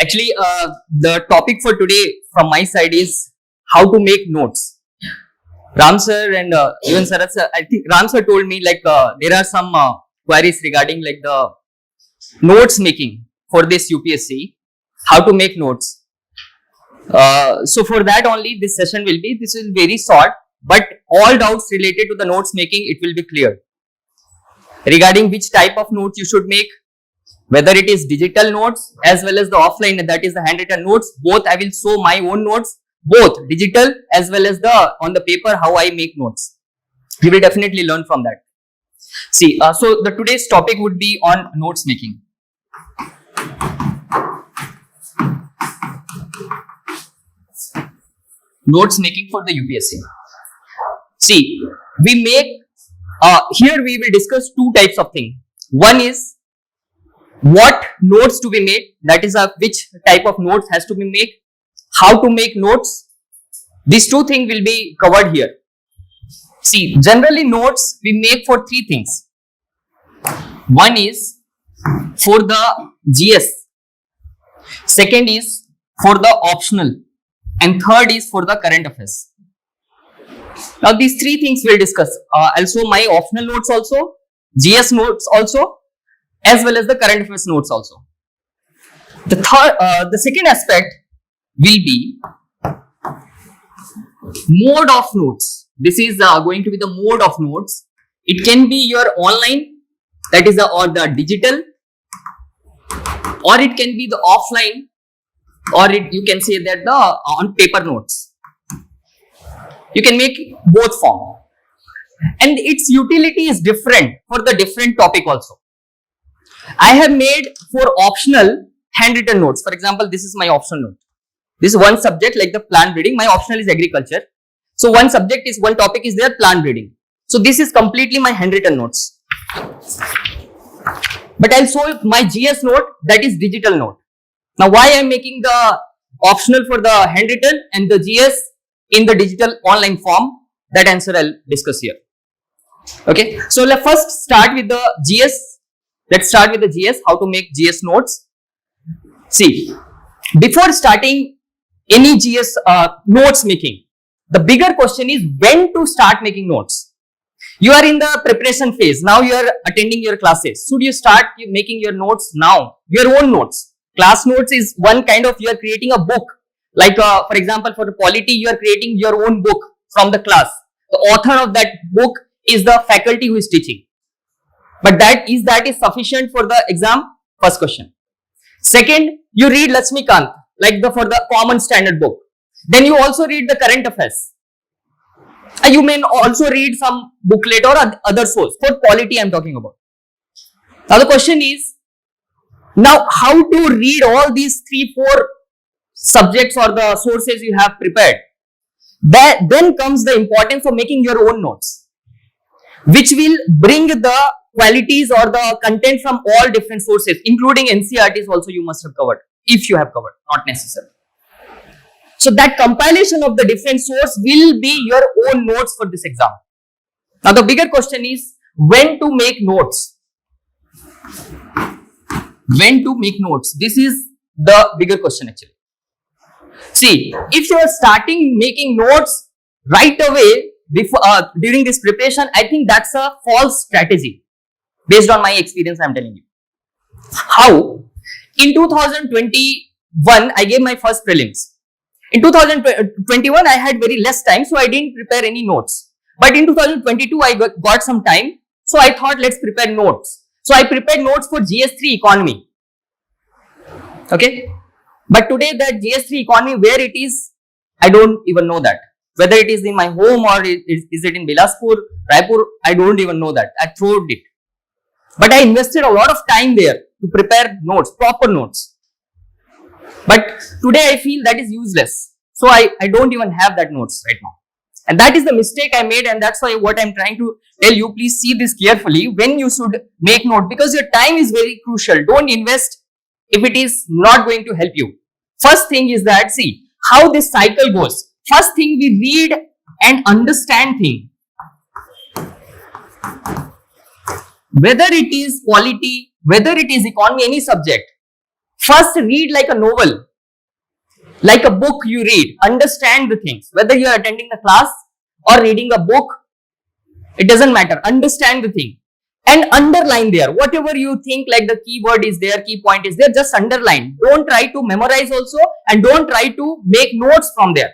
Actually, the topic for today from my side is how to make notes. Ram sir and even Sarath sir, I think Ram sir told me like there are some queries regarding like the notes making for this UPSC, how to make notes. So for that only this session will be, this is very short, but all doubts related to the notes making, it will be clear. Regarding which type of notes you should make, whether it is digital notes as well as the offline, that is the handwritten notes, both I will show my own notes, both digital as well as the on the paper, how I make notes. You will definitely learn from that. See, so the today's topic would be on notes making. Notes making for the UPSC. See, we make, here we will discuss two types of things. One is what notes to be made, that is which type of notes has to be made, how to make notes. These two things will be covered here. See, generally notes we make for three things. One is for the GS, second is for the optional, and third is for the current affairs. Now these three things we'll discuss. Also my optional notes also, GS notes also, as well as the current affairs notes also. The second aspect will be mode of notes. This is going to be the mode of notes. It can be your online, that is or the digital, or it can be the offline, or you can say that the on paper notes. You can make both form, and its utility is different for the different topic also. I have made for optional handwritten notes. For example, this is my optional note. This is one subject like the plant breeding. My optional is agriculture. So one subject is, one topic is there, plant breeding. So this is completely my handwritten notes. But I'll show my GS note, that is digital note. Now why I'm making the optional for the handwritten and the GS in the digital online form, that answer I'll discuss here. Okay, so let's first start with the GS. Let's start with the GS, how to make GS notes. See, before starting any GS notes making, the bigger question is when to start making notes. You are in the preparation phase. Now you are attending your classes. Should you start making your notes now? Your own notes. Class notes is one kind of, you are creating a book. Like for example, for the polity, you are creating your own book from the class. The author of that book is the faculty who is teaching. But that is sufficient for the exam? First question. Second, you read Lakshmikant, like for the common standard book. Then you also read the current affairs. You may also read some booklet or other source. For polity I am talking about. Now the question is, now how to read all these 3-4 subjects or the sources you have prepared. Then comes the importance of making your own notes, which will bring the qualities or the content from all different sources, including NCERTs also you must have covered, if you have covered, not necessary. So that compilation of the different source will be your own notes for this exam. Now the bigger question is when to make notes. When to make notes. This is the bigger question actually. See, if you are starting making notes right away before during this preparation, I think that's a false strategy. Based on my experience, I am telling you. How? In 2021, I gave my first prelims. In 2021, I had very less time, so I didn't prepare any notes. But in 2022, I got some time, so I thought let's prepare notes. So I prepared notes for GS3 economy. Okay. But today that GS3 economy, where it is, I don't even know that. Whether it is in my home or is it in Bilaspur, Raipur, I don't even know that. I threw it. But I invested a lot of time there to prepare notes, proper notes. But today I feel that is useless. So I don't even have that notes right now. And that is the mistake I made, and that's why what I'm trying to tell you, please see this carefully when you should make note, because your time is very crucial. Don't invest if it is not going to help you. First thing is that, see how this cycle goes. First thing, we read and understand thing. Whether it is polity, whether it is economy, any subject. First read like a novel, like a book you read. Understand the things. Whether you are attending the class or reading a book, it doesn't matter. Understand the thing and underline there. Whatever you think like the keyword is there, key point is there, just underline. Don't try to memorize also and don't try to make notes from there.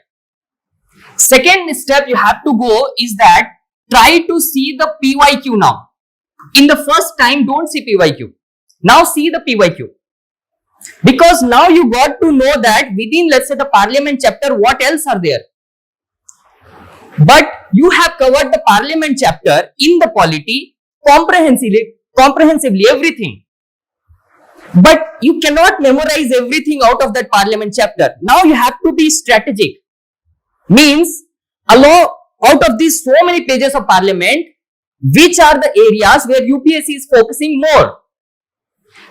Second step you have to go is that try to see the PYQ now. In the first time, don't see PYQ. Now see the PYQ. Because now you got to know that within, let's say, the parliament chapter, what else are there. But you have covered the parliament chapter in the polity comprehensively everything. But you cannot memorize everything out of that parliament chapter. Now you have to be strategic. Means, out of these so many pages of parliament, which are the areas where UPSC is focusing more?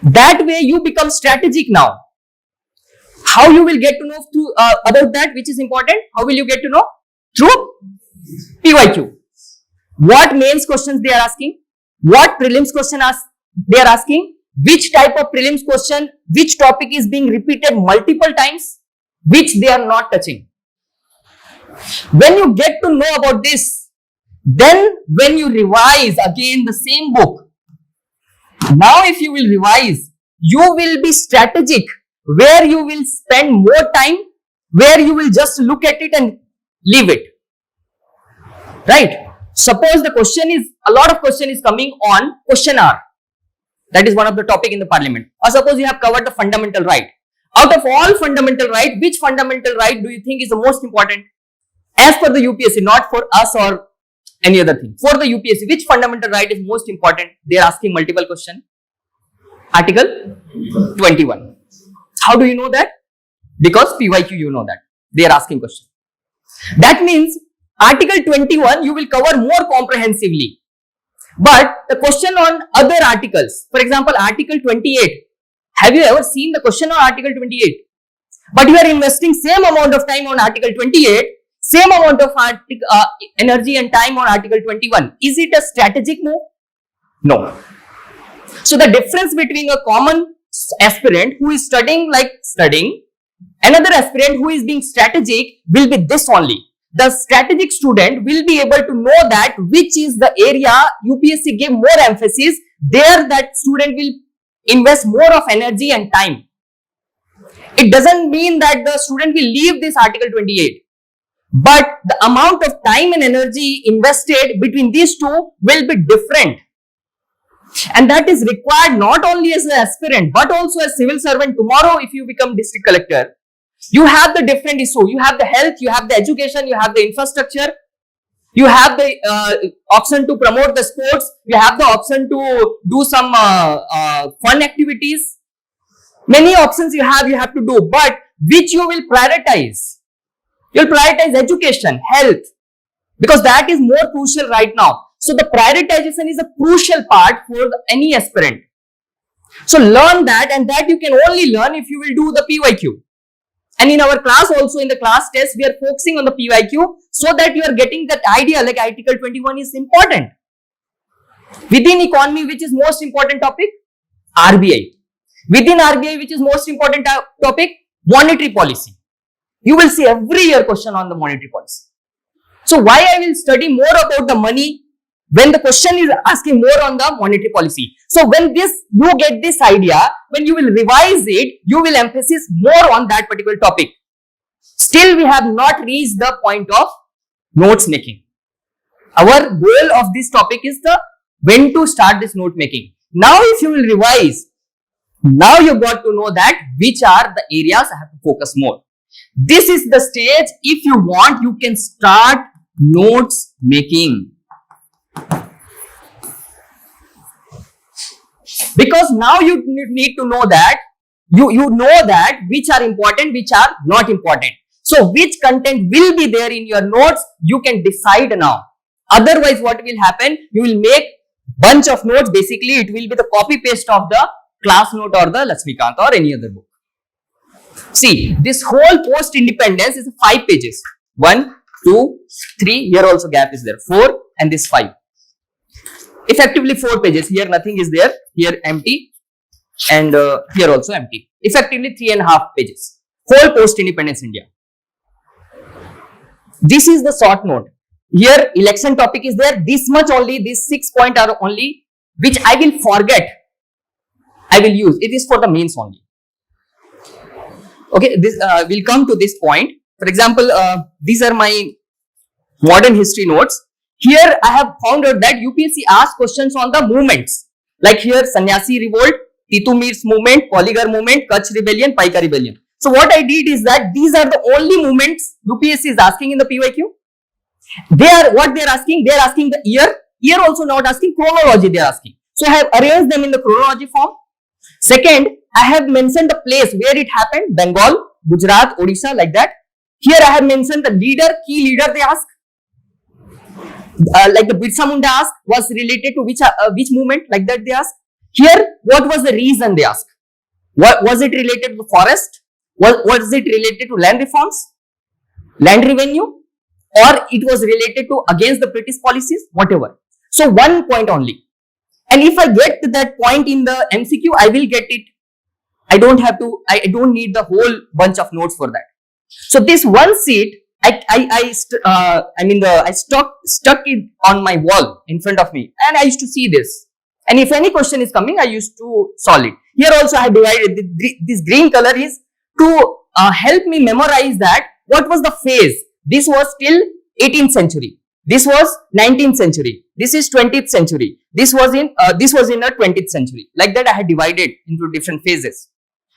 That way you become strategic now. How you will get to know about that, which is important? How will you get to know? Through PYQ. What mains questions they are asking? What prelims question they are asking? Which type of prelims question? Which topic is being repeated multiple times? Which they are not touching. When you get to know about this, then when you revise again the same book, now if you will revise, you will be strategic, where you will spend more time, where you will just look at it and leave it. Right? Suppose the question is, a lot of question is coming on question hour. That is one of the topic in the parliament. Or suppose you have covered the fundamental right. Out of all fundamental right, which fundamental right do you think is the most important? As per the UPSC, not for us or any other thing. For the UPSC, which fundamental right is most important? They are asking multiple question. Article 21. How do you know that? Because PYQ you know that. They are asking question. That means Article 21 you will cover more comprehensively. But the question on other articles, for example, Article 28. Have you ever seen the question on Article 28? But you are investing same amount of time on Article 28, same amount of energy and time on Article 21. Is it a strategic move? No. So the difference between a common aspirant who is studying, another aspirant who is being strategic will be this only. The strategic student will be able to know that which is the area UPSC gave more emphasis, there that student will invest more of energy and time. It doesn't mean that the student will leave this Article 28. But the amount of time and energy invested between these two will be different. And that is required not only as an aspirant, but also as civil servant. Tomorrow, if you become district collector, you have the different issue. You have the health, you have the education, you have the infrastructure, you have the option to promote the sports, you have the option to do some fun activities. Many options you have to do, but which you will prioritize? You will prioritize education, health, because that is more crucial right now. So the prioritization is a crucial part for any aspirant. So learn that, and that you can only learn if you will do the PYQ. And in our class also, in the class test, we are focusing on the PYQ so that you are getting that idea like Article 21 is important. Within economy, which is most important topic? RBI. Within RBI, which is most important topic? Monetary policy. You will see every year question on the monetary policy. So why I will study more about the money when the question is asking more on the monetary policy. So when you get this idea, when you will revise it, you will emphasize more on that particular topic. Still, we have not reached the point of notes making. Our goal of this topic is when to start this note making. Now, if you will revise, now you got to know that which are the areas I have to focus more. This is the stage. If you want, you can start notes making. Because now you need to know that you know that which are important, which are not important. So which content will be there in your notes, you can decide now. Otherwise, what will happen? You will make bunch of notes. Basically, it will be the copy paste of the class note or the Lakshmikant or any other book. See, this whole post independence is 5 pages. 1, 2, 3. Here also gap is there. 4 and this 5. Effectively 4 pages. Here nothing is there. Here empty. and here also empty. Effectively 3.5 pages. Whole post-independence India. This is the short note. Here election topic is there. This much only. These 6 points are only which I will forget. I will use. It is for the mains only. Okay, this will come to this point. For example, these are my modern history notes. Here I have found out that UPSC asks questions on the movements. Like here, Sannyasi Revolt, Titu Mir's movement, Polygar movement, Kutch Rebellion, Paika Rebellion. So what I did is that these are the only movements UPSC is asking in the PYQ. They are asking the year. Year also not asking, chronology they are asking. So I have arranged them in the chronology form. Second, I have mentioned the place where it happened, Bengal, Gujarat, Odisha, like that. Here I have mentioned the leader, key leader they ask. Like the Birsa Munda asked, was related to which movement, like that they ask. Here, what was the reason they ask? What was it related to forest? Was it related to land reforms, land revenue, or it was related to against the British policies, whatever. So one point only. And if I get that point in the MCQ, I will get it. I don't need the whole bunch of notes for that. So this one sheet, I stuck it on my wall in front of me, and I used to see this. And if any question is coming, I used to solve it. Here also I have divided this green color is to help me memorize that what was the phase. This was till 18th century. This was 19th century. This is 20th century. This was in the 20th century. Like that I had divided into different phases.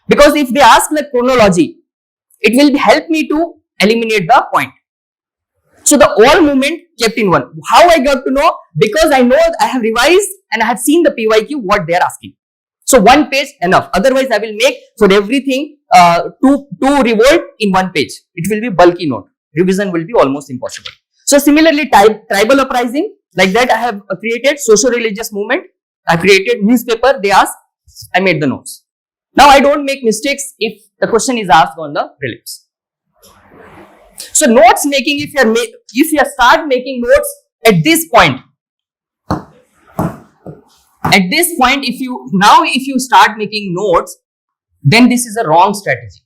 Because if they ask like chronology, it will help me to eliminate the point. So the all movement kept in one. How I got to know? Because I know I have revised and I have seen the PYQ what they are asking. So one page enough. Otherwise I will make for everything two revolt in one page. It will be bulky note. Revision will be almost impossible. So similarly tribal uprising, like that I have created socio-religious movement. I created newspaper. They asked. I made the notes. Now I don't make mistakes if the question is asked on the prelims. So notes making, if you start making notes at this point, if you start making notes, then this is a wrong strategy.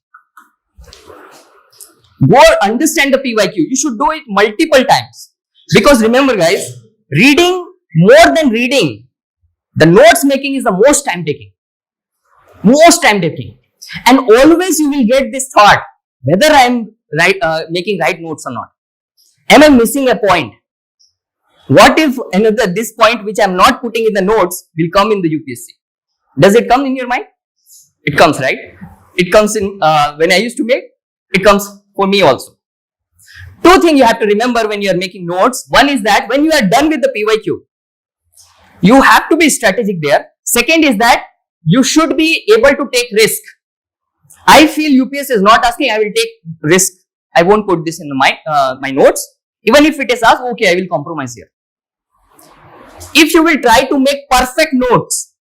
Go understand the PYQ. You should do it multiple times. Because remember guys, reading more than reading, the notes making is the most time taking. Most time taking. And always you will get this thought, whether I am making right notes or not. Am I missing a point? What if this point which I am not putting in the notes will come in the UPSC? Does it come in your mind? It comes, right? It comes in when I used to make, it comes for me also. Two things you have to remember when you are making notes. One is that when you are done with the PYQ, you have to be strategic there. Second is that you should be able to take risk. I feel UPSC is not asking, I will take risk. I won't put this in my notes. Even if it is asked, okay, I will compromise here. If you will try to make perfect notes,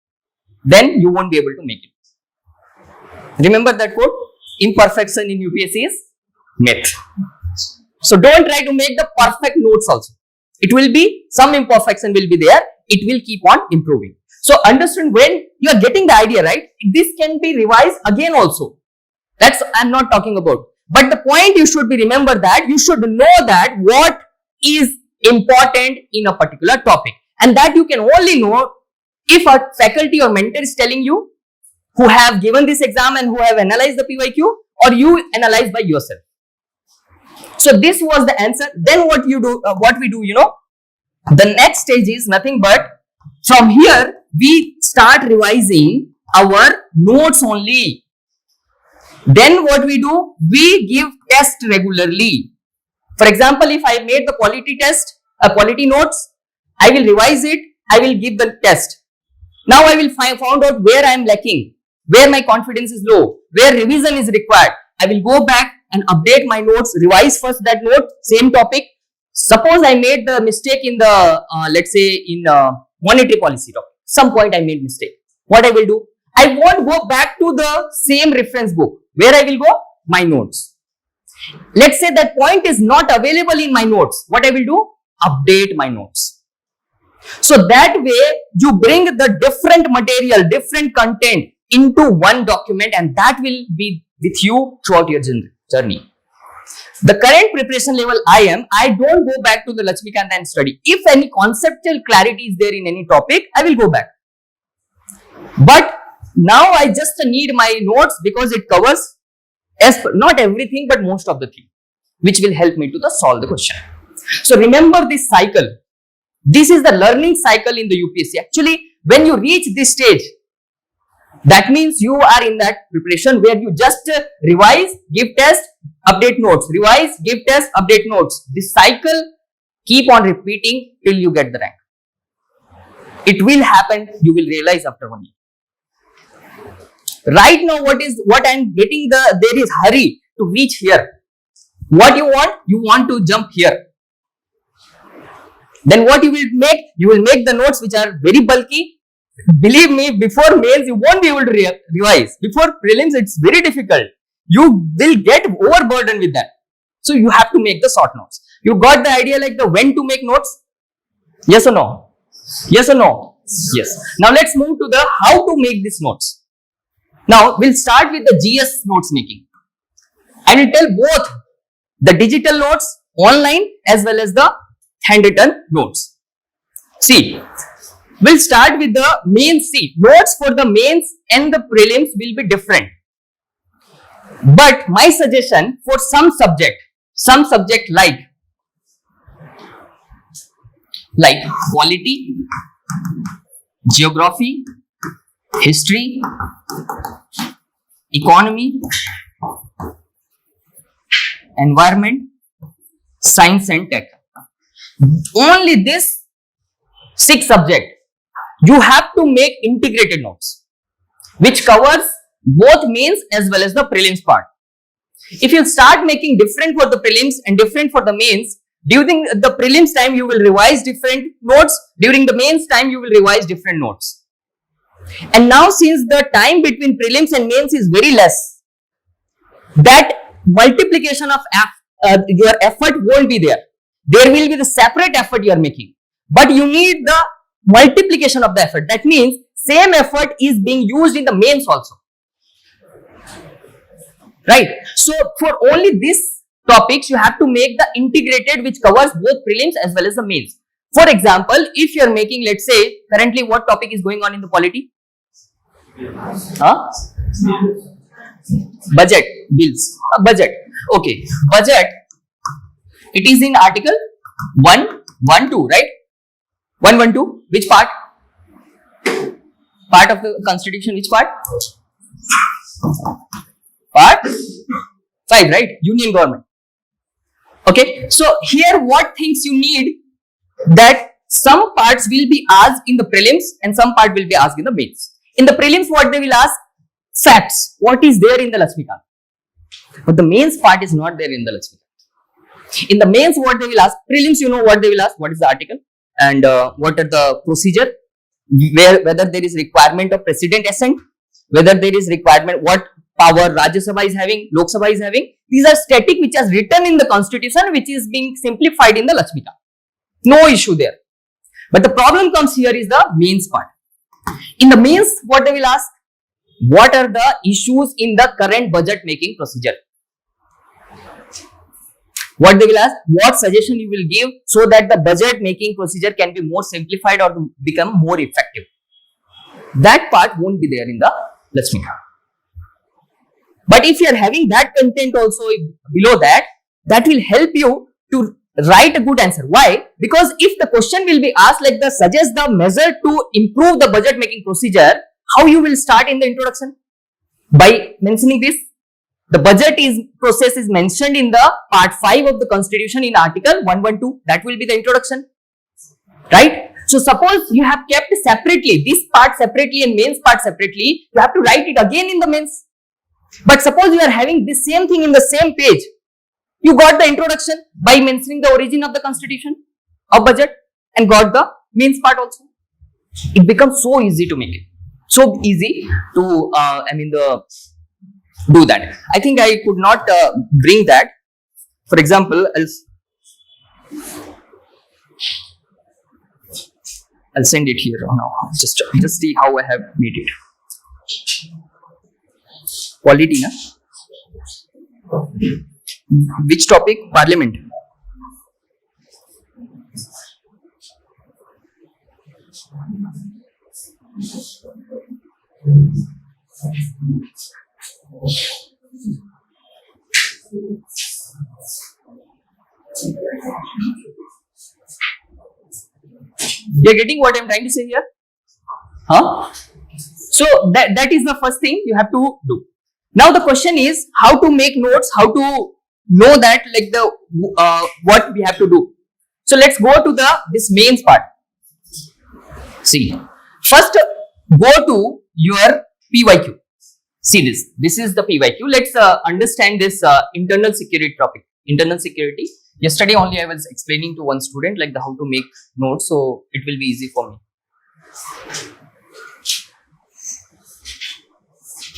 then you won't be able to make it. Remember that quote? Imperfection in UPSC is myth. So don't try to make the perfect notes also. It will be, some imperfection will be there. It will keep on improving. So understand when you are getting the idea, right? This can be revised again also. That's I'm not talking about. But the point you should be remember that you should know that what is important in a particular topic. And that you can only know if a faculty or mentor is telling you, who have given this exam and who have analyzed the PYQ, or you analyze by yourself. So this was the answer. Then what we do, the next stage is nothing but from here we start revising our notes only. Then what we do, we give test regularly. For example, if I made the quality notes, I will revise it, I will give the test. Now I will find out where I am lacking, where my confidence is low, where revision is required. I will go back and update my notes, revise first that note, same topic. Suppose I made the mistake in the, let's say in monetary policy topic. Some point I made mistake. What I will do? I won't go back to the same reference book. Where I will go? My notes. Let's say that point is not available in my notes. What I will do? Update my notes. So that way you bring the different material, different content into one document, and that will be with you throughout your journey. The current preparation level I don't go back to the Lakshmikant and study. If any conceptual clarity is there in any topic, I will go back. But now I just need my notes because it covers not everything but most of the thing, which will help me to solve the question. So remember this cycle. This is the learning cycle in the UPSC. Actually, when you reach this stage, that means you are in that preparation where you just revise, give test, update notes, revise, give test, update notes. This cycle keep on repeating till you get the rank. It will happen, you will realize after 1 year. Right now, what I am getting there is hurry to reach here. What you want to jump here. Then what you will make? You will make the notes which are very bulky. Believe me, before mains you won't be able to revise. Before prelims it's very difficult. You will get overburdened with that. So you have to make the short notes. You got the idea like the when to make notes? Yes or no? Yes or no? Yes. Now let's move to the how to make these notes. Now we'll start with the GS notes making. I will tell both the digital notes online as well as the handwritten notes. See, we'll start with the mains. See, notes for the mains and the prelims will be different. But my suggestion for some subject like quality, geography, history, economy, environment, science and tech. Only this 6 subjects you have to make integrated notes which covers both mains as well as the prelims part. If you start making different for the prelims and different for the mains, during the prelims time you will revise different notes, during the mains time you will revise different notes. And now since the time between prelims and mains is very less, that multiplication of your effort won't be there. There will be the separate effort you are making, but you need the multiplication of the effort. That means same effort is being used in the mains also. Right? So for only these topics, you have to make the integrated which covers both prelims as well as the mains. For example, if you are making, let's say, currently what topic is going on in the polity? Budget, bills, budget. Okay, budget. It is in article 112, right? 112, which part? Part of the constitution, which part? Part 5, right? Union government. Okay, so here what things you need, that some parts will be asked in the prelims and some part will be asked in the mains. In the prelims, what they will ask? Facts. What is there in the Lakshmikant? But the mains part is not there in the Lakshmikant. In the mains, what they will ask? Prelims, you know what they will ask? What is the article? And what are the procedure? Whether there is requirement of president assent, whether there is requirement, what power Rajya Sabha is having, Lok Sabha is having. These are static which is written in the constitution, which is being simplified in the Lakshmikant. No issue there. But the problem comes here is the mains part. In the mains, what they will ask? What are the issues in the current budget making procedure? What they will ask? What suggestion you will give so that the budget making procedure can be more simplified or become more effective? That part won't be there in the Lakshmikant. But if you are having that content also below that, that will help you to write a good answer. Why? Because if the question will be asked like the suggest the measure to improve the budget making procedure, how you will start in the introduction? By mentioning this, the budget process is mentioned in the part 5 of the constitution in article 112. That will be the introduction, right? So suppose you have kept separately, this part separately and mains part separately, you have to write it again in the mains. But suppose you are having this same thing in the same page, you got the introduction by mentioning the origin of the constitution of budget and got the mains part also. It becomes so easy to make it. So easy to, do that. I think I could not bring that. For example, I'll send it here now. Just see how I have made it. Polity, na? Which topic? Parliament. You're getting what I'm trying to say here? Huh? So that is the first thing you have to do. Now the question is how to make notes, how to know that like the what we have to do. So let's go to this mains part. See, first go to your PYQ. See this. This is the PYQ. Let's understand this internal security topic. Internal security. Yesterday only I was explaining to one student like how to make notes, so it will be easy for me.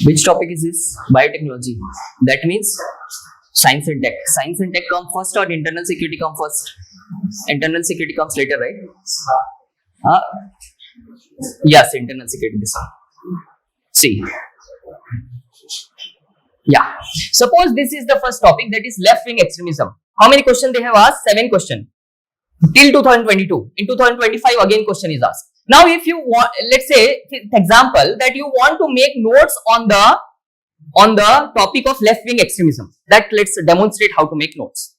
Which topic is this? Biotechnology. That means science and tech. Science and tech come first or internal security come first? Internal security comes later, right? Yes, internal security this one. See. Yeah. Suppose this is the first topic, that is left wing extremism. How many questions they have asked? 7 questions. Till 2022. In 2025 again question is asked. Now if you want, let's say example that you want to make notes on the topic of left wing extremism. That let's demonstrate how to make notes.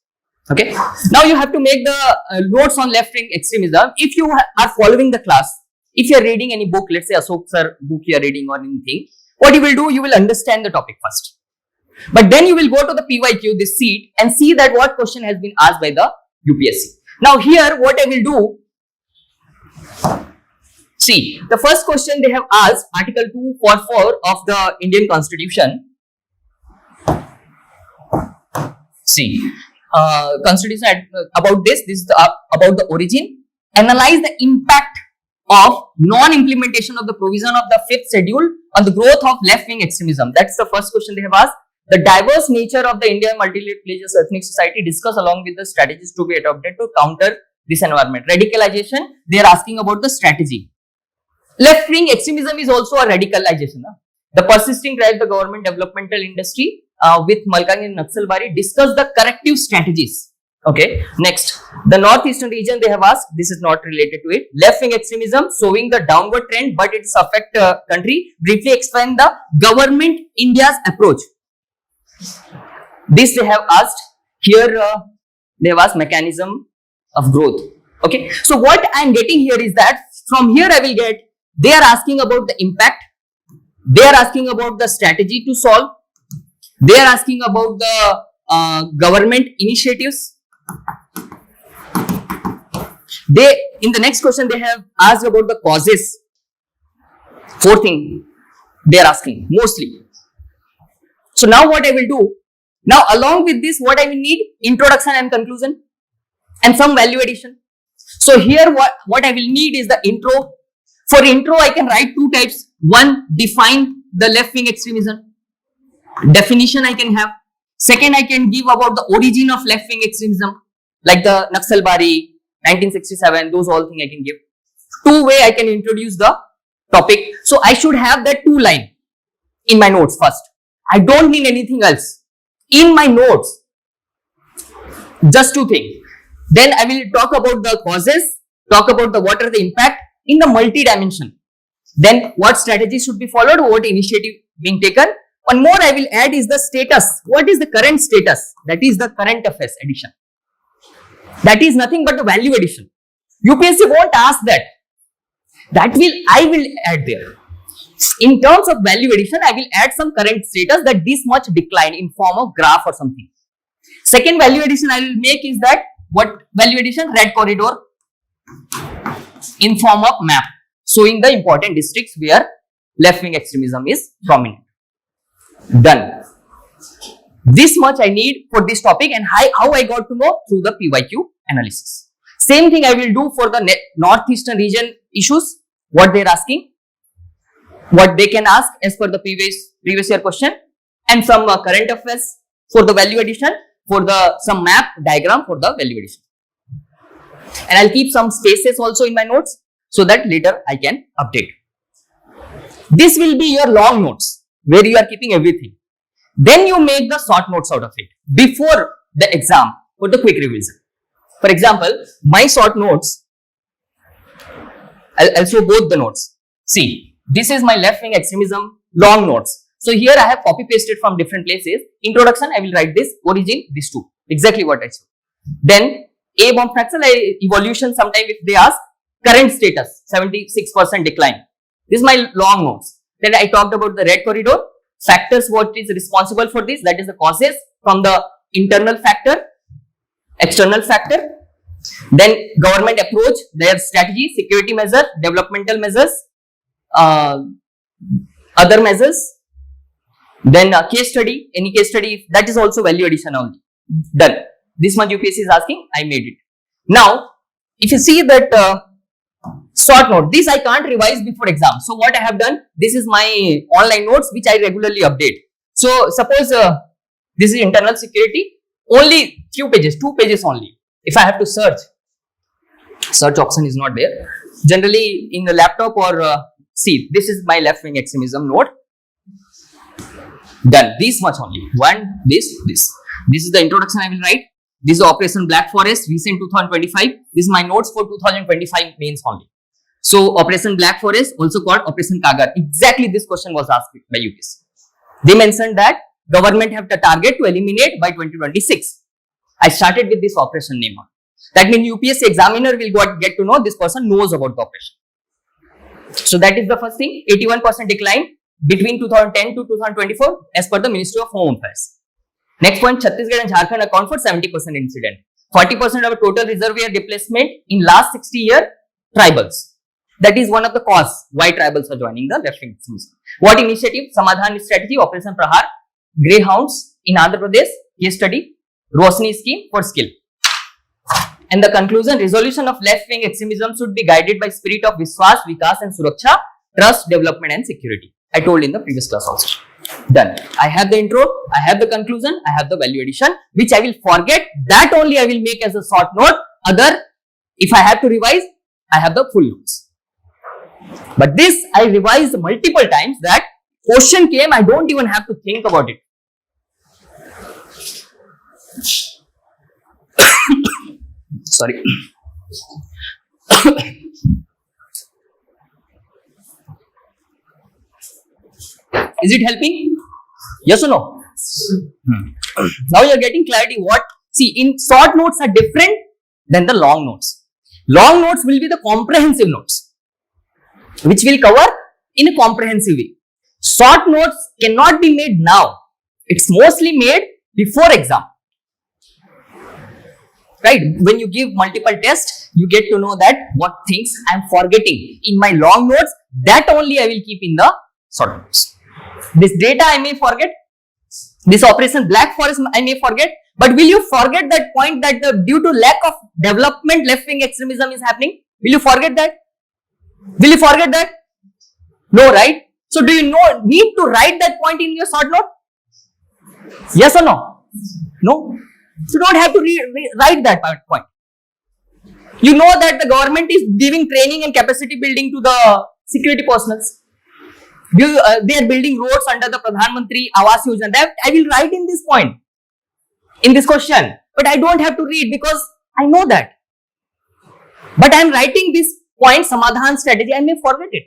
Okay. Now you have to make the notes on left wing extremism. If you are following the class, if you are reading any book, let's say Ashok sir book you are reading or anything, what you will do, you will understand the topic first. But then you will go to the PYQ, this seat, and see that what question has been asked by the UPSC. Now here what I will do, see the first question they have asked, Article 244 of the Indian Constitution. See, Constitution about this is about the origin. Analyze the impact of non-implementation of the provision of the 5th schedule on the growth of left-wing extremism. That's the first question they have asked. The diverse nature of the Indian multi-religious ethnic society, discuss along with the strategies to be adopted to counter this environment. Radicalization, they are asking about the strategy. Left-wing extremism is also a radicalization. The persisting drive the government developmental industry with Malkang and Naxalbari, discuss the corrective strategies. Okay, next, the northeastern region they have asked, this is not related to it. Left-wing extremism showing the downward trend but its affect country. Briefly explain the government India's approach. This they have asked. Here they have asked mechanism of growth. Okay, so what I am getting here is that from here I will get, they are asking about the impact, they are asking about the strategy to solve, they are asking about the government initiatives. They, in the next question they have asked about the causes. 4th thing they are asking mostly. So now what I will do, now along with this what I will need, introduction and conclusion and some value addition. So here what I will need is the intro. For intro I can write 2 types. One, define the left wing extremism. Definition I can have. Second, I can give about the origin of left wing extremism, like the Naxalbari, 1967, those all things I can give. 2 way I can introduce the topic. So I should have that 2 line in my notes first. I don't need anything else. In my notes, just 2 things. Then I will talk about the causes, talk about the what are the impact in the multi-dimension. Then what strategy should be followed, what initiative being taken. One more I will add is the status. What is the current status? That is the current affairs addition. That is nothing but the value addition. UPSC won't ask that. That I will add there. In terms of value addition, I will add some current status that this much decline in form of graph or something. Second value addition I will make is that, what value addition? Red corridor in form of map showing the important districts where left wing extremism is prominent. Done. This much I need for this topic, and how I got to know? Through the PYQ analysis. Same thing I will do for the northeastern region issues, what they are asking, what they can ask as per the previous year question, and some current affairs for the value addition, for the some map diagram for the value addition. And I'll keep some spaces also in my notes so that later I can update. This will be your long notes where you are keeping everything. Then you make the short notes out of it before the exam for the quick revision. For example, my short notes, I'll show both the notes. See, this is my left wing extremism long notes. So here I have copy pasted from different places. Introduction, I will write this, origin, these two. Exactly what I said. Then A bomb fractal evolution, sometime if they ask, current status, 76% decline. This is my long notes. Then I talked about the red corridor, factors what is responsible for this, that is the causes from the internal factor, external factor. Then government approach, their strategy, security measure, developmental measures, other measures. Then case study, any case study, that is also value addition only. Done. This much UPSC is asking, I made it. Now, if you see that short note, this I can't revise before exam. So what I have done, this is my online notes which I regularly update. So suppose this is internal security, only few pages, 2 pages only. If I have to search option is not there. Generally in the laptop or see, this is my left wing extremism note. Done. This much only. One, this. This is the introduction I will write. This is Operation Black Forest, recent 2025. This is my notes for 2025 mains only. So Operation Black Forest, also called Operation Kagar. Exactly this question was asked by UPSC. They mentioned that government have the target to eliminate by 2026. I started with this operation name on. That means UPSC examiner will get to know this person knows about the operation. So that is the first thing. 81% decline between 2010 to 2024 as per the Ministry of Home Affairs. Next point, Chhattisgarh and Jharkhand account for 70% incident. 40% of total reservoir displacement in last 60 years, tribals. That is one of the cause why tribals are joining the left wing extremism. What initiative? Samadhan strategy, Operation Prahar, Greyhounds in Andhra Pradesh, case study, Rosni scheme for skill. And the conclusion, resolution of left wing extremism should be guided by spirit of Viswas, Vikas and Suraksha, trust, development and security. I told in the previous class also. Done. I have the intro, I have the conclusion, I have the value addition, which I will forget. That only I will make as a short note. Other, if I have to revise, I have the full notes. But this I revised multiple times that question came, I don't even have to think about it. Sorry. Is it helping? Yes or no? Now you are getting clarity what? See, in short notes are different than the long notes. Long notes will be the comprehensive notes, which will cover in a comprehensive way. Short notes cannot be made now. It's mostly made before exam. Right? When you give multiple tests, you get to know that what things I am forgetting in my long notes, that only I will keep in the short notes. This data I may forget, this Operation Black Forest I may forget, but will you forget that point that due to lack of development, left wing extremism is happening? Will you forget that? Will you forget that? No, right? So do you need to write that point in your short note? Yes or no? No. You don't have to write that point. You know that the government is giving training and capacity building to the security personnel. They are building roads under the Pradhan Mantri Awas Yojana. That I will write in this point, in this question. But I don't have to read because I know that. But I am writing this point, Samadhan strategy, I may forget it.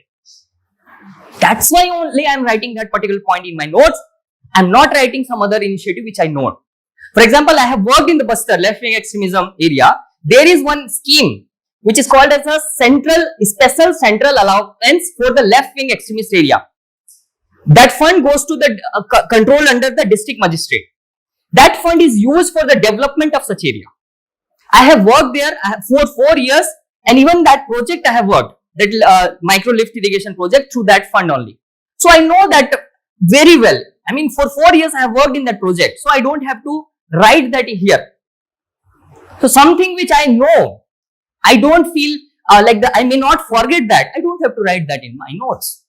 That's why only I am writing that particular point in my notes. I am not writing some other initiative which I know. For example, I have worked in the Bastar left wing extremism area. There is one scheme which is called as a special central allowance for the left wing extremist area. That fund goes to the control under the district magistrate. That fund is used for the development of such area. I have worked there for 4 years, and even that project I have worked, that micro lift irrigation project, through that fund only. So I know that very well. I mean, for 4 years I have worked in that project, so I don't have to write that here. So something which I know, I don't feel I may not forget that. I don't have to write that in my notes.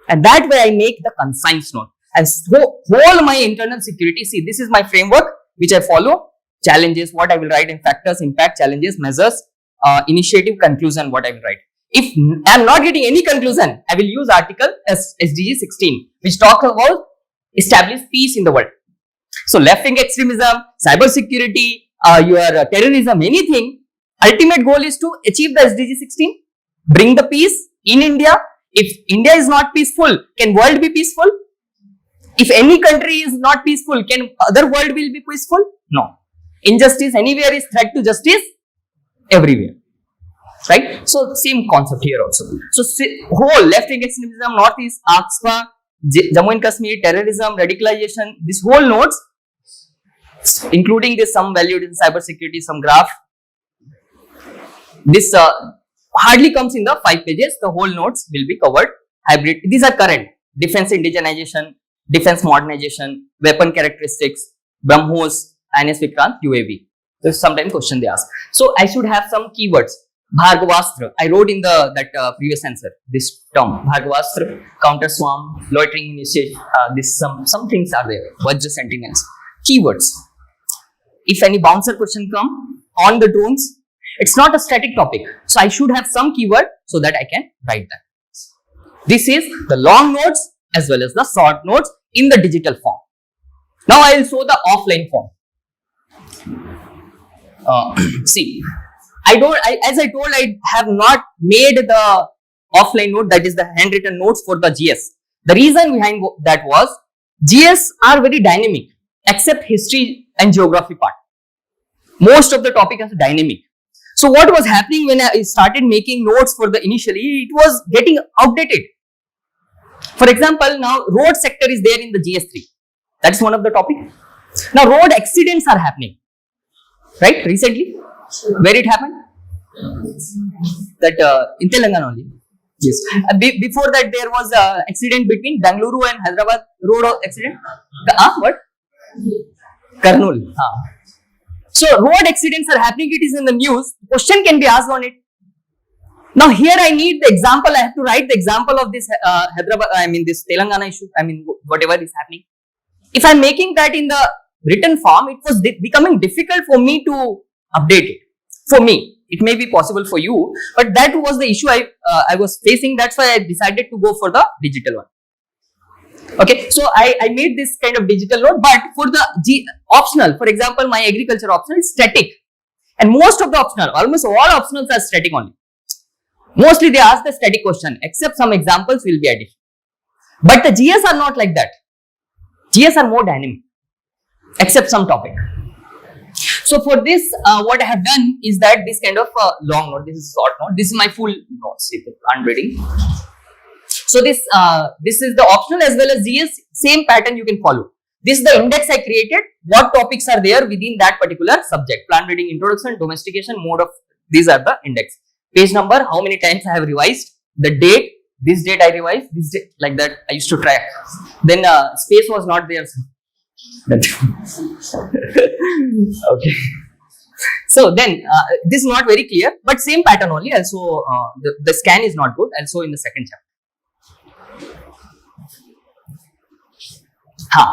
And that way I make the concise note. And so all my internal security, see, this is my framework which I follow. Challenges, what I will write in factors, impact, challenges, measures, initiative, conclusion, what I will write. If I am not getting any conclusion, I will use article SDG 16, which talks about establish peace in the world. So left-wing extremism, cyber security, your terrorism, anything, ultimate goal is to achieve the SDG 16, bring the peace in India. If India is not peaceful, can world be peaceful? If any country is not peaceful, can other world will be peaceful? No. Injustice anywhere is threat to justice everywhere. Right? So same concept here also. So whole left-wing extremism, Northeast, AXPA, Jammu and Kashmir, terrorism, radicalization, this whole notes, including this some valued in cyber security, some graph. This hardly comes in the 5 pages. The whole notes will be covered. Hybrid. These are current. Defense indigenization, defense modernization, weapon characteristics, BrahMos, INS Vikrant, UAV. So sometimes question they ask. So I should have some keywords. Bhargavastra. I wrote in the previous answer this term. Bhargavastra, counter swarm, loitering munition. This some things are there. Vajra sentinels. Keywords. If any bouncer question come on the drones, it's not a static topic. So I should have some keyword so that I can write that. This is the long notes as well as the short notes in the digital form. Now I will show the offline form. See, as I told, I have not made the offline note, that is the handwritten notes for the GS. The reason behind that was GS are very dynamic, except history and geography part. Most of the topic is dynamic. So what was happening when I started making notes for the initially, it was getting outdated. For example, now road sector is there in the GS3. That is one of the topic. Now road accidents are happening, right? Recently, where it happened? That in Telangana only. Yes. Before that, there was an accident between Bengaluru and Hyderabad road accident. What? Kurnool. So road accidents are happening. It is in the news. Question can be asked on it. Now here I need the example. I have to write the example of this Hyderabad. I mean this Telangana issue. I mean whatever is happening. If I am making that in the written form, it was becoming difficult for me to update it. For me, it may be possible for you, but that was the issue I was facing. That's why I decided to go for the digital one. Okay, so I made this kind of digital note, but for the optional, for example, my agriculture optional is static, and most of the optional, almost all optionals are static only. Mostly they ask the static question, except some examples will be added. But the GS are not like that. GS are more dynamic, except some topic. So for this, what I have done is that this kind of long note, this is short note, this is my full notes, if you aren't reading. So this is the optional as well as GS, same pattern you can follow. This is the index I created, what topics are there within that particular subject. Plant breeding, introduction, domestication, mode of, these are the index. Page number, how many times I have revised, the date, this date I revised, this date, like that I used to track. Then space was not there. Okay. So then this is not very clear, but same pattern only. Also the scan is not good. Also in the second chapter.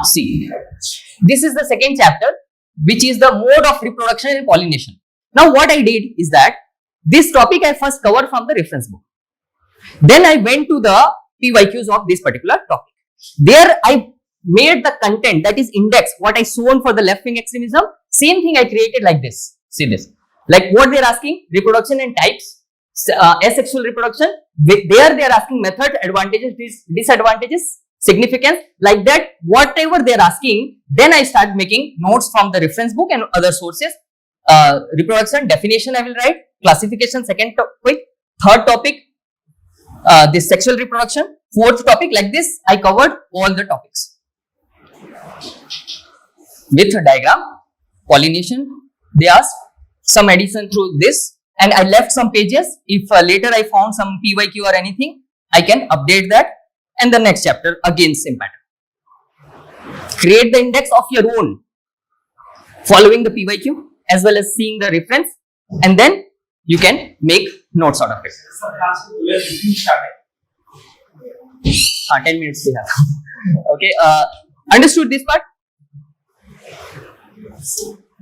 See, this is the second chapter, which is the mode of reproduction and pollination. Now what I did is that this topic I first covered from the reference book. Then I went to the PYQs of this particular topic. There I made the content, that is index, what I shown for the left wing extremism, same thing I created like this. See this, like what they are asking, reproduction and types, asexual reproduction, there they are asking method, advantages, disadvantages, significance, like that, whatever they are asking, then I start making notes from the reference book and other sources. Reproduction, definition I will write, classification, second topic, third topic, this sexual reproduction, fourth topic, like this, I covered all the topics. With a diagram, pollination, they asked, some addition through this, and I left some pages. If later I found some PYQ or anything, I can update that. And the next chapter, again same pattern. Create the index of your own, following the PYQ as well as seeing the reference, and then you can make notes out of it. 10 minutes we have. Okay, understood this part?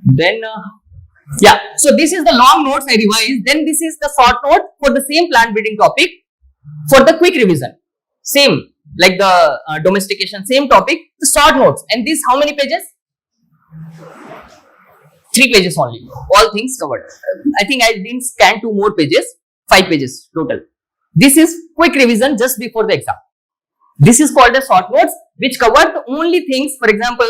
Then Yeah, so this is the long notes I revised. Then this is the short note for the same plant breeding topic for the quick revision. Same like the domestication, same topic, the short notes. And this how many pages? 3 pages only. All things covered. I think I didn't scan 2 more pages. 5 pages total. This is quick revision just before the exam. This is called as short notes, which cover the only things. For example,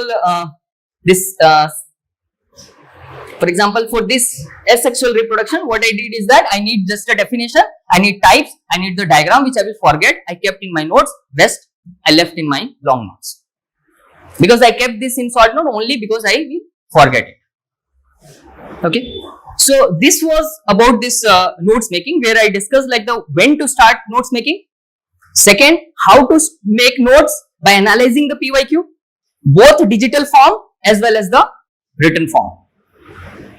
for this asexual reproduction, what I did is that I need just a definition, I need types, I need the diagram, which I will forget. I kept in my notes, rest I left in my long notes. Because I kept this in short note only because I will forget it. Okay. So this was about this notes making, where I discussed like the when to start notes making. Second, how to make notes by analyzing the PYQ, both digital form as well as the written form.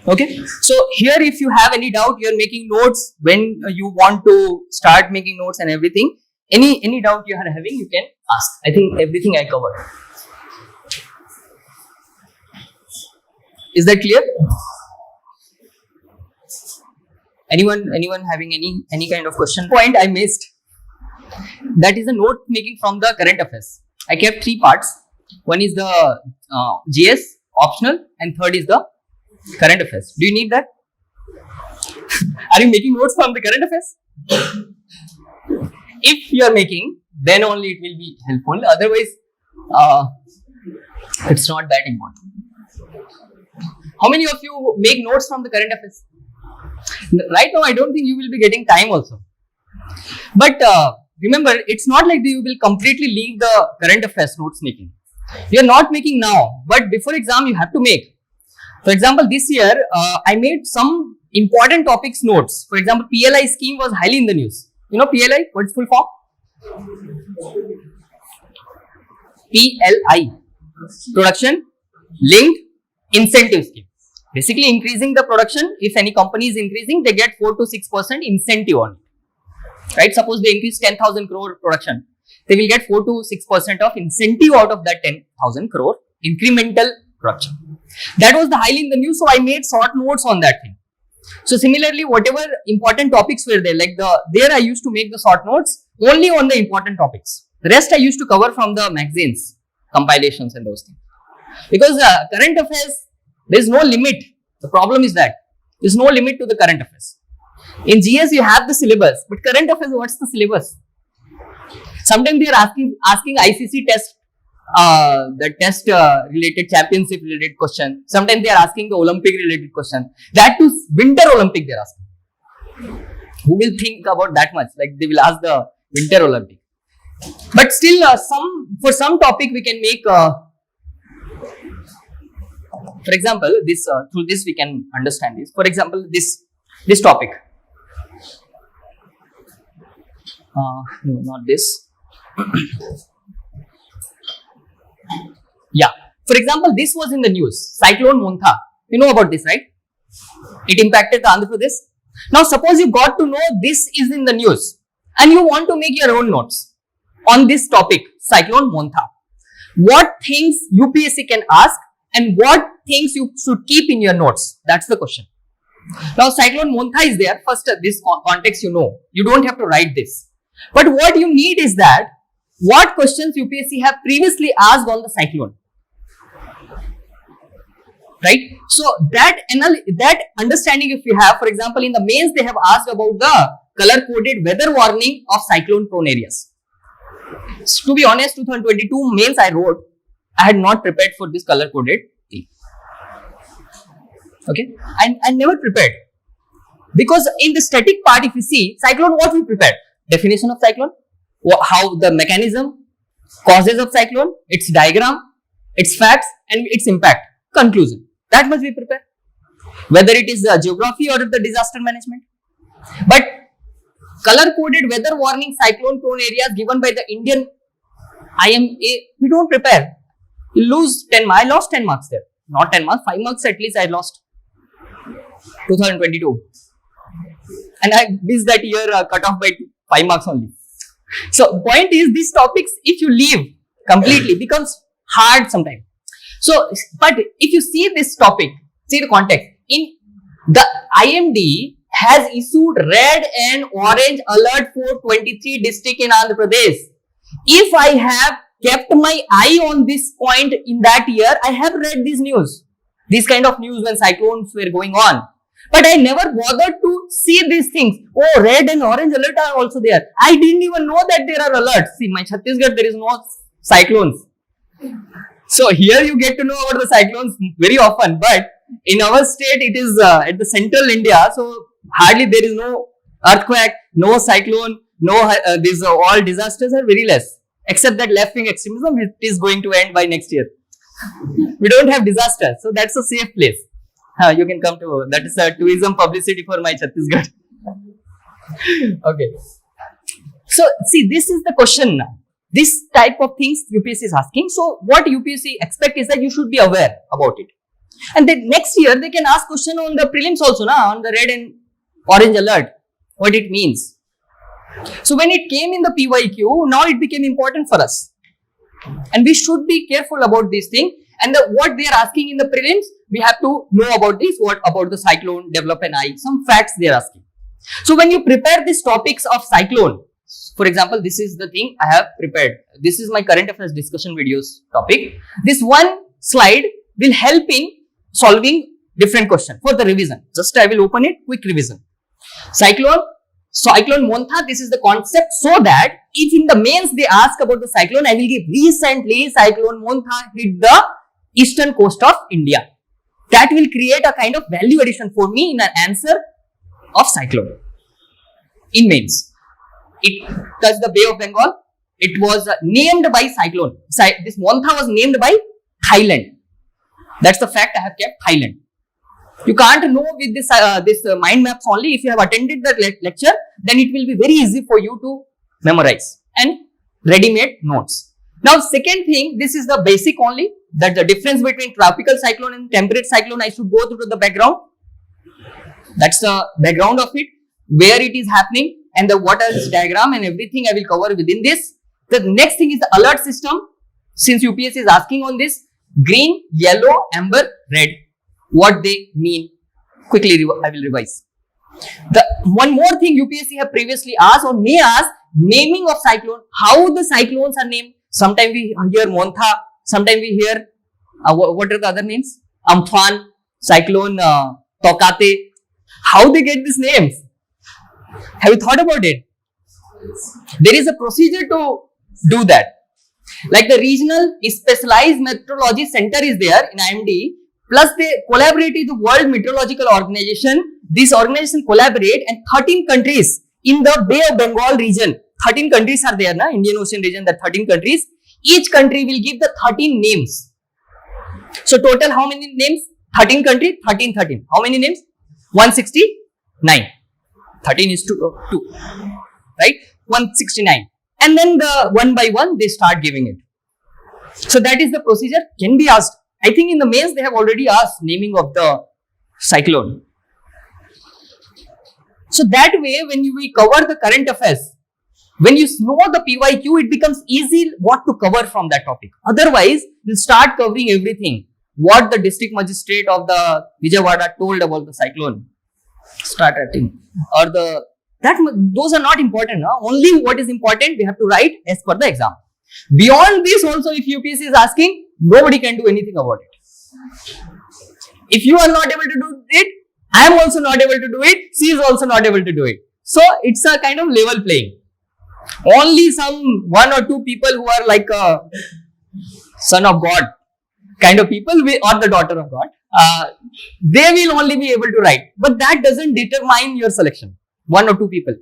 Okay, so here if you have any doubt, you are making notes when you want to start making notes and everything, any doubt you are having, you can ask. I think everything I covered. Is that clear? Anyone having any kind of question? Point I missed. That is a note making from the current affairs. I kept 3 parts. One is the GS optional, and third is the current affairs. Do you need that? Are you making notes from the current affairs? If you are making, then only it will be helpful. Otherwise, it's not that important. How many of you make notes from the current affairs? Right now, I don't think you will be getting time also. But remember, it's not like you will completely leave the current affairs notes making. You are not making now, but before exam, you have to make. For example, this year, I made some important topics notes. For example, PLI scheme was highly in the news. You know PLI? What's full form? PLI. Production Linked Incentive Scheme. Basically, increasing the production. If any company is increasing, they get 4 to 6% incentive on it. Right? Suppose they increase 10,000 crore production. They will get 4 to 6% of incentive out of that 10,000 crore incremental production. That was the highly in the news, so I made short notes on that thing. So similarly, whatever important topics were there, like there I used to make the short notes only on the important topics. The rest I used to cover from the magazines, compilations and those things. Because current affairs, there is no limit. The problem is that there is no limit to the current affairs. In GS you have the syllabus, but current affairs, what's the syllabus? Sometimes they are asking ICC test. The test related championship related question. Sometimes they are asking the Olympic related question. That too, Winter Olympic they are asking. Who will think about that much? Like they will ask the Winter Olympic. But still, for some topic we can make. For example, this through this we can understand this. For example, this topic. No, not this. Yeah. For example, this was in the news. Cyclone Montha. You know about this, right? It impacted the Andhra Pradesh. Now, suppose you got to know this is in the news and you want to make your own notes on this topic, Cyclone Montha. What things UPSC can ask and what things you should keep in your notes? That's the question. Now, Cyclone Montha is there. First, this context you know. You don't have to write this. But what you need is that what questions UPSC have previously asked on the cyclone. Right? So that understanding if you have, for example, in the mains they have asked about the color coded weather warning of cyclone prone areas. So, to be honest, 2022 mains I wrote, I had not prepared for this color coded thing. Okay? I never prepared. Because in the static part, if you see, cyclone, what we prepared? Definition of cyclone, how the mechanism, causes of cyclone, its diagram, its facts and its impact. Conclusion. That must be prepared. Whether it is geography or the disaster management. But color coded weather warning cyclone prone areas given by the Indian IMA, we don't prepare. You lose 10 marks. I lost 10 marks there. Not 10 marks, 5 marks at least I lost. 2022. And I missed that year cut off by 5 marks only. So point is, these topics, if you leave completely, becomes hard sometimes. So, but if you see this topic, see the context. In The IMD has issued red and orange alert for 23 districts in Andhra Pradesh. If I have kept my eye on this point in that year, I have read this news. This kind of news when cyclones were going on. But I never bothered to see these things. Oh, red and orange alert are also there. I didn't even know that there are alerts. See, my Chhattisgarh, there is no cyclones. So here you get to know about the cyclones very often. But in our state, it is at the central India. So hardly there is no earthquake, no cyclone, no these all disasters are very less. Except that left-wing extremism, which is going to end by next year. We don't have disaster. So that's a safe place. You can come to, that is a tourism publicity for my Chhattisgarh. Okay. So see, this is the question now. This type of things UPSC is asking. So what UPSC expect is that you should be aware about it. And then next year they can ask question on the prelims also, on the red and orange alert, what it means. So when it came in the PYQ, now it became important for us. And we should be careful about this thing. And what they are asking in the prelims, we have to know about this, what about the cyclone, develop an eye, some facts they are asking. So when you prepare these topics of cyclone, for example, this is the thing I have prepared. This is my current affairs discussion videos topic. This one slide will help in solving different questions for the revision. Just I will open it, quick revision. Cyclone Montha, this is the concept, so that if in the mains they ask about the cyclone, I will give recently cyclone Montha hit the eastern coast of India. That will create a kind of value addition for me in an answer of cyclone. In mains, it touched the Bay of Bengal. It was named by cyclone. This Montha was named by Thailand. That's the fact I have kept, Thailand. You can't know with this mind maps only. If you have attended the lecture, then it will be very easy for you to memorize and ready-made notes. Now, second thing, this is the basic only, that the difference between tropical cyclone and temperate cyclone, I should go through the background. That's the background of it, where it is happening, and the what else diagram and everything I will cover within this. The next thing is the alert system. Since UPSC is asking on this, green, yellow, amber, red. What they mean, quickly I will revise. The one more thing UPSC have previously asked or may ask, naming of cyclone, how the cyclones are named. Sometimes we hear Montha, sometimes we hear, what are the other names? Amphan, cyclone, Tokate. How they get these names? Have you thought about it? There is a procedure to do that. Like the regional specialized meteorology center is there in IMD. Plus, they collaborate with the World Meteorological Organization. This organization collaborate, and 13 countries in the Bay of Bengal region. 13 countries are there, Indian Ocean region, that 13 countries. Each country will give the 13 names. So, total how many names? 13 countries, 13. How many names? 169. 13 is to 2, right? 169. And then the one by one, they start giving it. So, that is the procedure, can be asked. I think in the mains they have already asked naming of the cyclone. So that way, when we cover the current affairs, when you know the PYQ, it becomes easy what to cover from that topic. Otherwise, we'll start covering everything. What the district magistrate of the Vijayawada told about the cyclone. Start writing. Or those are not important. Only what is important we have to write as per the exam. Beyond this also, if UPSC is asking, nobody can do anything about it. If you are not able to do it, I am also not able to do it, she is also not able to do it. So, it's a kind of level playing. Only some 1 or 2 people who are like a son of God kind of people or the daughter of God, they will only be able to write. But that doesn't determine your selection. 1 or 2 people.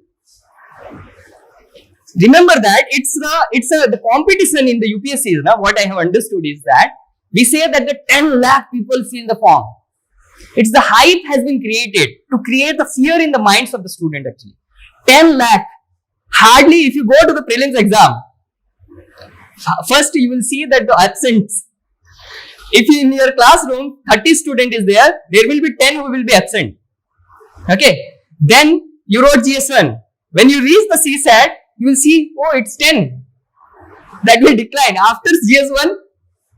Remember that the competition in the UPSC, what I have understood is that we say that the 10 lakh people fill the form. It's the hype has been created to create the fear in the minds of the student actually. 10 lakh. Hardly if you go to the prelims exam, first you will see that the absents. If in your classroom 30 student is there will be 10 who will be absent. Okay. Then you wrote GS1. When you reach the CSAT, you will see, oh, it's 10. That will decline. After GS1,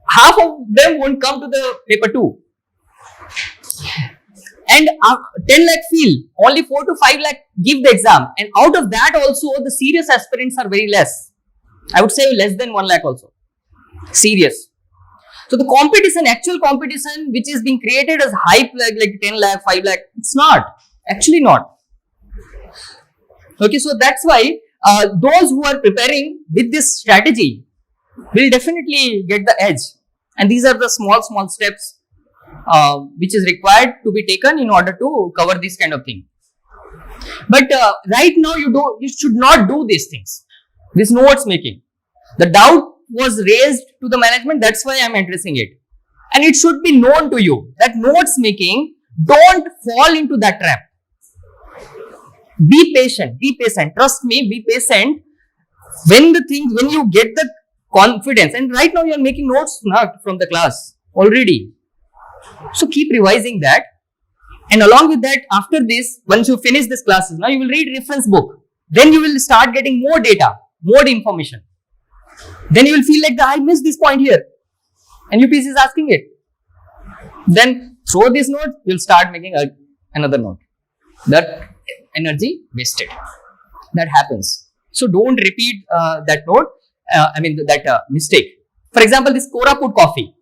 half of them won't come to the paper 2. And 10 lakh feel, only 4 to 5 lakh give the exam. And out of that also, the serious aspirants are very less. I would say less than 1 lakh also. Serious. So the competition, actual competition, which is being created as hype like 10 lakh, 5 lakh, it's not. Actually not. Okay, so that's why those who are preparing with this strategy will definitely get the edge. And these are the small steps which is required to be taken in order to cover this kind of thing. But right now you should not do these things. This notes making. The doubt was raised to the management, that's why I am addressing it. And it should be known to you that notes making, don't fall into that trap. Be patient, trust me, be patient. When you get the confidence, and right now you are making notes from the class already. So keep revising that. And along with that, after this, once you finish this classes, now you will read reference book. Then you will start getting more data, more information. Then you will feel like I missed this point here. And UPSC is asking it. Then throw this note, you will start making another note. That energy wasted. That happens. So don't repeat that note, that mistake. For example, this Koraput coffee.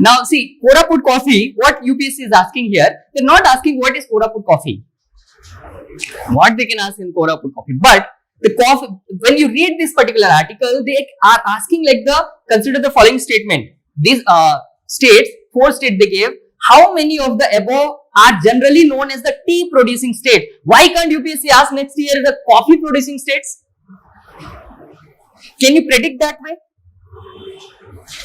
Now see, Koraput coffee, what UPSC is asking here, they're not asking what is Koraput coffee. What they can ask in Koraput coffee. But the coffee, when you read this particular article, they are asking consider the following statement. These states, 4 states they gave, how many of the above are generally known as the tea producing state? Why can't UPSC ask next year the coffee producing states? Can you predict that way?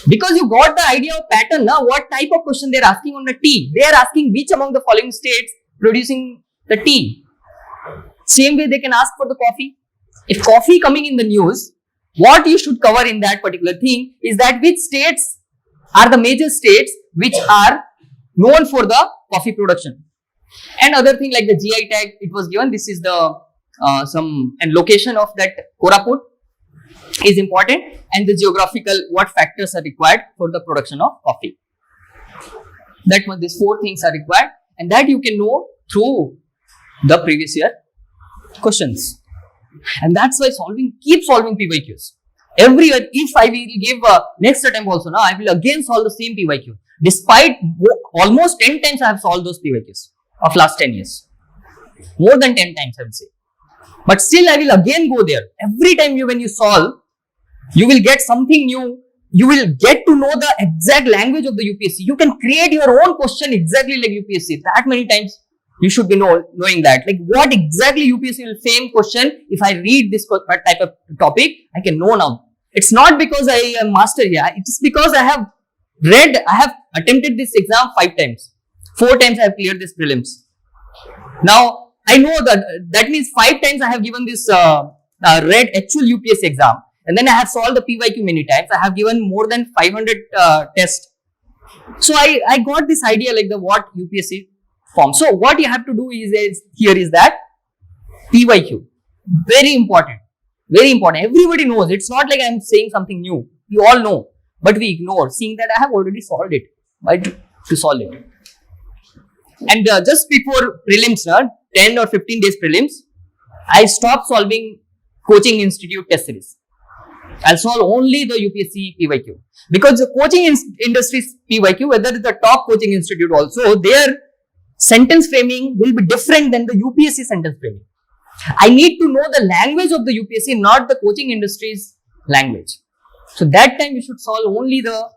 Because you got the idea of pattern now, what type of question they are asking on the tea. They are asking which among the following states producing the tea. Same way they can ask for the coffee. If coffee coming in the news, what you should cover in that particular thing is that which states are the major states which are known for the coffee production. And other thing like the GI tag, it was given. This is the and location of that Koraput is important, and the geographical, what factors are required for the production of coffee. That one, these 4 things are required, and that you can know through the previous year questions. And that's why keep solving PYQs. Every year, if I will give next attempt also, now I will again solve the same PYQ. Despite almost 10 times I have solved those PYQs of last 10 years. More than 10 times I would say. But still I will again go there. Every time when you solve, you will get something new. You will get to know the exact language of the UPSC. You can create your own question exactly like UPSC. That many times you should be knowing that. Like what exactly UPSC will frame question. If I read this type of topic, I can know now. It's not because I am master here. It's because I have attempted this exam 5 times. 4 times I have cleared this prelims. Now, I know that means 5 times I have given this read actual UPSC exam, and then I have solved the PYQ many times. I have given more than 500 tests. So I got this idea like what UPSC forms. So what you have to do is that PYQ, very important, very important. Everybody knows. It's not like I am saying something new. You all know, but we ignore, seeing that I have already solved it. Why to solve it? And just before prelims, 10 or 15 days prelims, I stopped solving coaching institute test series. I'll solve only the UPSC PYQ. Because the coaching industry's PYQ, whether it's the top coaching institute also, their sentence framing will be different than the UPSC sentence framing. I need to know the language of the UPSC, not the coaching industry's language. So that time you should solve only the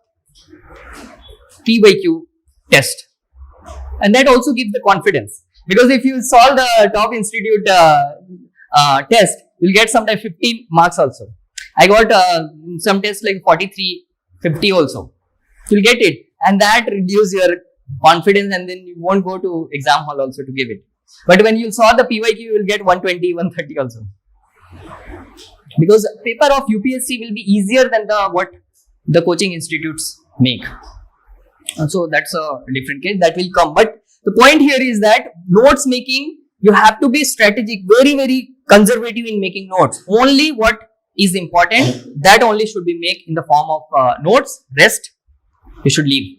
PYQ test. And that also gives the confidence. Because if you solve the top institute test, you'll get sometimes 50 marks also. I got some tests like 43, 50 also. You'll get it. And that reduces your confidence, and then you won't go to exam hall also to give it. But when you solve the PYQ, you will get 120, 130 also. Because paper of UPSC will be easier than what the coaching institutes make. So that's a different case that will come. But the point here is that notes making, you have to be strategic, very, very conservative in making notes. Only what is important, that only should be made in the form of notes. Rest, you should leave.